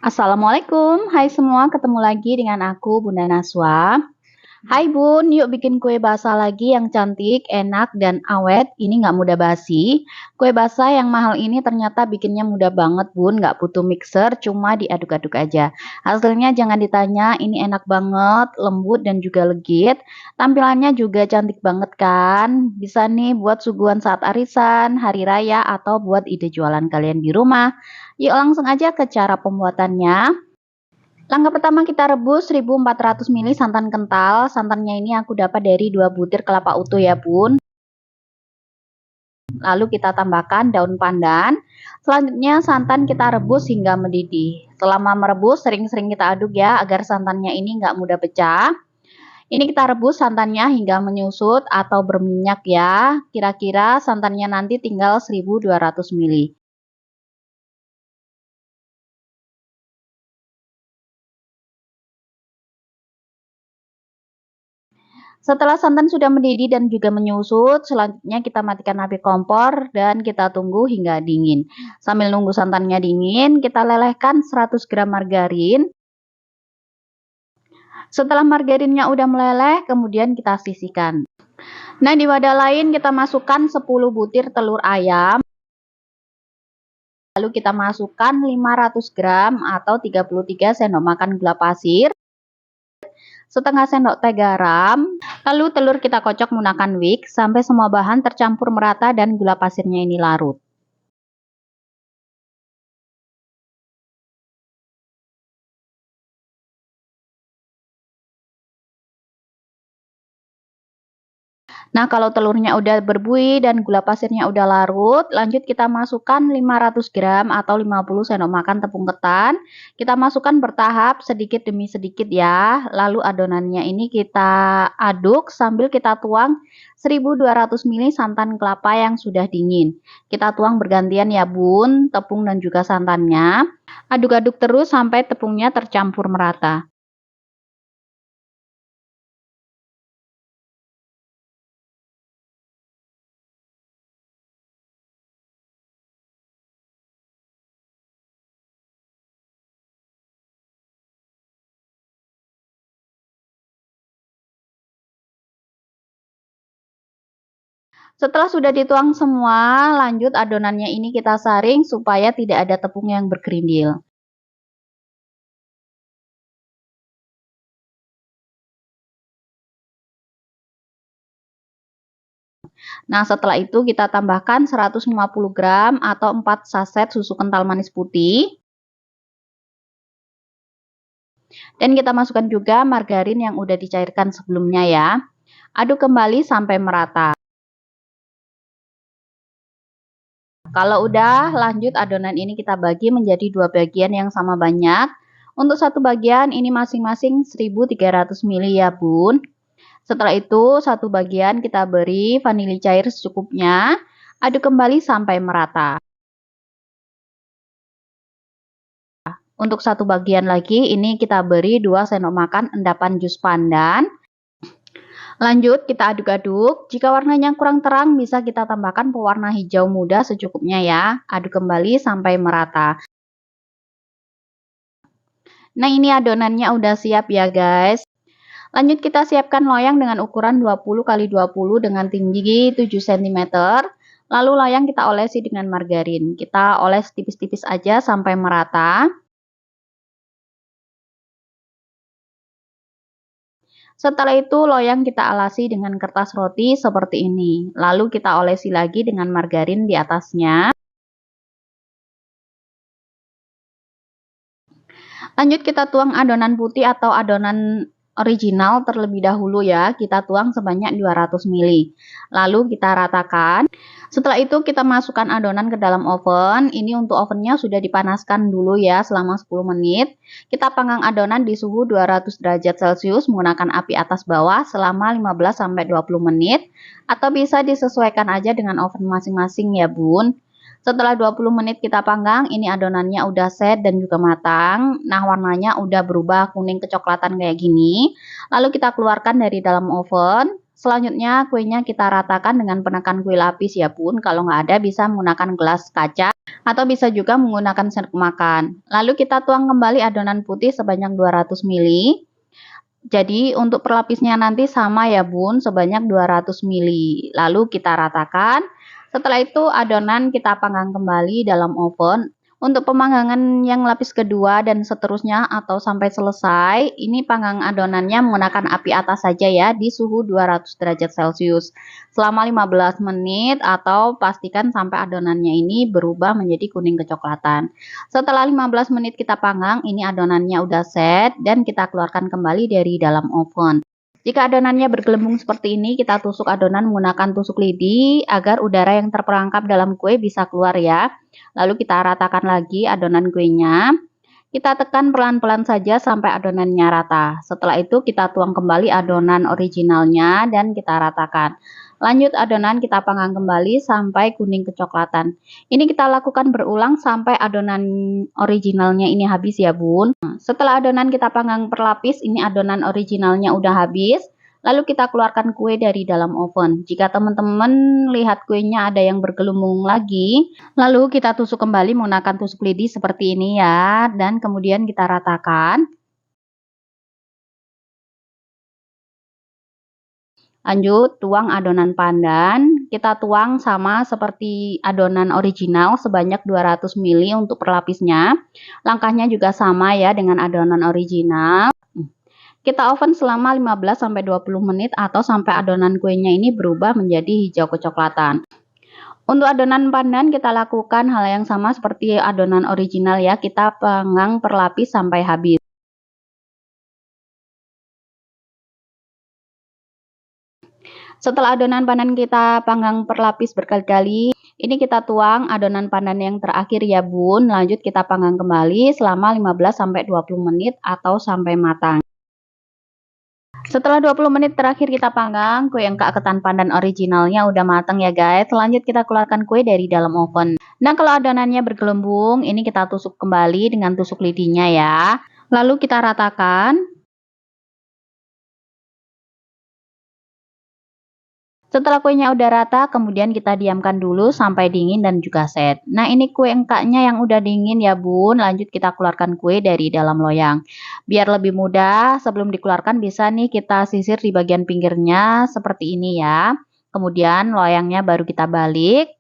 Assalamualaikum, hai semua, ketemu lagi dengan aku Bunda Naswa. Hai Bun, yuk bikin kue basah lagi yang cantik, enak, dan awet. Ini nggak mudah basi. Kue basah yang mahal ini ternyata bikinnya mudah banget Bun, nggak butuh mixer, cuma diaduk-aduk aja. Hasilnya jangan ditanya, ini enak banget, lembut dan juga legit. Tampilannya juga cantik banget kan? Bisa nih buat suguhan saat arisan, hari raya, atau buat ide jualan kalian di rumah. Yuk langsung aja ke cara pembuatannya. Langkah pertama kita rebus 1400 ml santan kental. Santannya ini aku dapat dari 2 butir kelapa utuh ya Bun. Lalu kita tambahkan daun pandan. Selanjutnya santan kita rebus hingga mendidih. Selama merebus sering-sering kita aduk ya agar santannya ini nggak mudah pecah. Ini kita rebus santannya hingga menyusut atau berminyak ya. Kira-kira santannya nanti tinggal 1200 ml. Setelah santan sudah mendidih dan juga menyusut, selanjutnya kita matikan api kompor dan kita tunggu hingga dingin. Sambil nunggu santannya dingin, kita lelehkan 100 gram margarin. Setelah margarinnya udah meleleh, kemudian kita sisihkan. Nah, di wadah lain kita masukkan 10 butir telur ayam. Lalu kita masukkan 500 gram atau 33 sendok makan gula pasir. Setengah sendok teh garam, lalu telur kita kocok menggunakan whisk sampai semua bahan tercampur merata dan gula pasirnya ini larut. Nah, kalau telurnya udah berbuih dan gula pasirnya udah larut, lanjut kita masukkan 500 gram atau 50 sendok makan tepung ketan. Kita masukkan bertahap sedikit demi sedikit ya. Lalu adonannya ini kita aduk sambil kita tuang 1200 ml santan kelapa yang sudah dingin. Kita tuang bergantian ya Bun, tepung dan juga santannya. Aduk-aduk terus sampai tepungnya tercampur merata. Setelah sudah dituang semua, lanjut adonannya ini kita saring supaya tidak ada tepung yang bergerindil. Nah, setelah itu kita tambahkan 150 gram atau 4 saset susu kental manis putih. Dan kita masukkan juga margarin yang udah dicairkan sebelumnya ya. Aduk kembali sampai merata. Kalau udah, lanjut adonan ini kita bagi menjadi 2 bagian yang sama banyak. Untuk satu bagian ini masing-masing 1300 ml ya Bun. Setelah itu, satu bagian kita beri vanili cair secukupnya. Aduk kembali sampai merata. Untuk satu bagian lagi, ini kita beri 2 sendok makan endapan jus pandan. Lanjut, kita aduk-aduk. Jika warnanya kurang terang, bisa kita tambahkan pewarna hijau muda secukupnya ya. Aduk kembali sampai merata. Nah, ini adonannya udah siap ya guys. Lanjut kita siapkan loyang dengan ukuran 20 x 20 dengan tinggi 7 cm. Lalu loyang kita olesi dengan margarin. Kita oles tipis-tipis aja sampai merata. Setelah itu loyang kita alasi dengan kertas roti seperti ini. Lalu kita olesi lagi dengan margarin di atasnya. Lanjut kita tuang adonan putih atau adonan original terlebih dahulu ya. Kita tuang sebanyak 200 ml. Lalu kita ratakan. Setelah itu kita masukkan adonan ke dalam oven. Ini untuk ovennya sudah dipanaskan dulu ya selama 10 menit. Kita panggang adonan di suhu 200 derajat Celcius menggunakan api atas bawah selama 15-20 menit. Atau bisa disesuaikan aja dengan oven masing-masing ya Bun. Setelah 20 menit kita panggang, ini adonannya udah set dan juga matang. Nah, warnanya udah berubah kuning kecoklatan kayak gini. Lalu kita keluarkan dari dalam oven. Selanjutnya kuenya kita ratakan dengan penekan kue lapis ya Bun. Kalau nggak ada bisa menggunakan gelas kaca. atau bisa juga menggunakan sendok makan. Lalu kita tuang kembali adonan putih sebanyak 200 ml. Jadi untuk perlapisnya nanti sama ya Bun, sebanyak 200 ml. Lalu kita ratakan. Setelah itu adonan kita panggang kembali dalam oven. Untuk pemanggangan yang lapis kedua dan seterusnya atau sampai selesai, ini panggang adonannya menggunakan api atas saja ya, di suhu 200 derajat Celcius selama 15 menit, atau pastikan sampai adonannya ini berubah menjadi kuning kecoklatan. Setelah 15 menit kita panggang, ini adonannya udah set dan kita keluarkan kembali dari dalam oven. Jika adonannya bergelembung seperti ini, kita tusuk adonan menggunakan tusuk lidi agar udara yang terperangkap dalam kue bisa keluar ya. Lalu kita ratakan lagi adonan kuenya. Kita tekan pelan-pelan saja sampai adonannya rata. Setelah itu kita tuang kembali adonan originalnya dan kita ratakan. Lanjut adonan kita panggang kembali sampai kuning kecoklatan. Ini kita lakukan berulang sampai adonan originalnya ini habis ya Bun. Setelah adonan kita panggang perlapis, ini adonan originalnya udah habis. Lalu kita keluarkan kue dari dalam oven. Jika teman-teman lihat kuenya ada yang bergelembung lagi, lalu kita tusuk kembali menggunakan tusuk lidi seperti ini ya. Dan kemudian kita ratakan. Lanjut, tuang adonan pandan. Kita tuang sama seperti adonan original sebanyak 200 ml untuk perlapisnya. Langkahnya juga sama ya dengan adonan original. Kita oven selama 15-20 menit atau sampai adonan kuenya ini berubah menjadi hijau kecoklatan. Untuk adonan pandan kita lakukan hal yang sama seperti adonan original ya. Kita panggang perlapis sampai habis. Setelah adonan pandan kita panggang perlapis berkali-kali, ini kita tuang adonan pandan yang terakhir ya Bun. Lanjut kita panggang kembali selama 15-20 menit atau sampai matang. Setelah 20 menit terakhir kita panggang, kue engkak ketan pandan originalnya udah matang ya guys. Lanjut kita keluarkan kue dari dalam oven. Nah kalau adonannya bergelembung, ini kita tusuk kembali dengan tusuk lidinya ya. Lalu kita ratakan. Setelah kuenya udah rata, kemudian kita diamkan dulu sampai dingin dan juga set. Nah ini kue engkaknya yang udah dingin ya Bun. Lanjut kita keluarkan kue dari dalam loyang. Biar lebih mudah, sebelum dikeluarkan bisa nih kita sisir di bagian pinggirnya seperti ini ya. Kemudian loyangnya baru kita balik.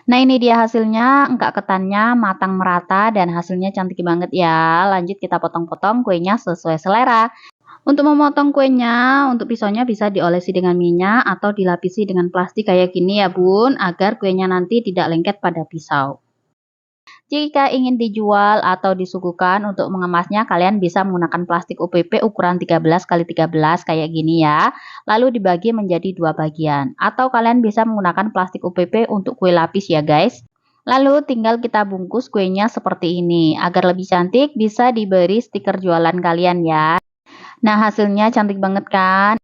Nah ini dia hasilnya, engkak ketannya matang merata dan hasilnya cantik banget ya. Lanjut kita potong-potong kuenya sesuai selera. Untuk memotong kuenya, untuk pisaunya bisa diolesi dengan minyak atau dilapisi dengan plastik kayak gini ya Bun, agar kuenya nanti tidak lengket pada pisau. Jika ingin dijual atau disuguhkan untuk mengemasnya, kalian bisa menggunakan plastik UPP ukuran 13x13 kayak gini ya. Lalu dibagi menjadi dua bagian. Atau kalian bisa menggunakan plastik UPP untuk kue lapis ya guys. Lalu tinggal kita bungkus kuenya seperti ini. Agar lebih cantik bisa diberi stiker jualan kalian ya. Nah hasilnya cantik banget kan?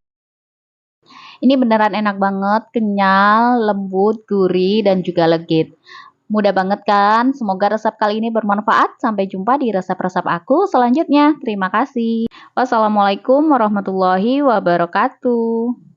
Ini beneran enak banget, kenyal, lembut, gurih, dan juga legit. Mudah banget kan? Semoga resep kali ini bermanfaat. Sampai jumpa di resep-resep aku selanjutnya. Terima kasih. Wassalamualaikum warahmatullahi wabarakatuh.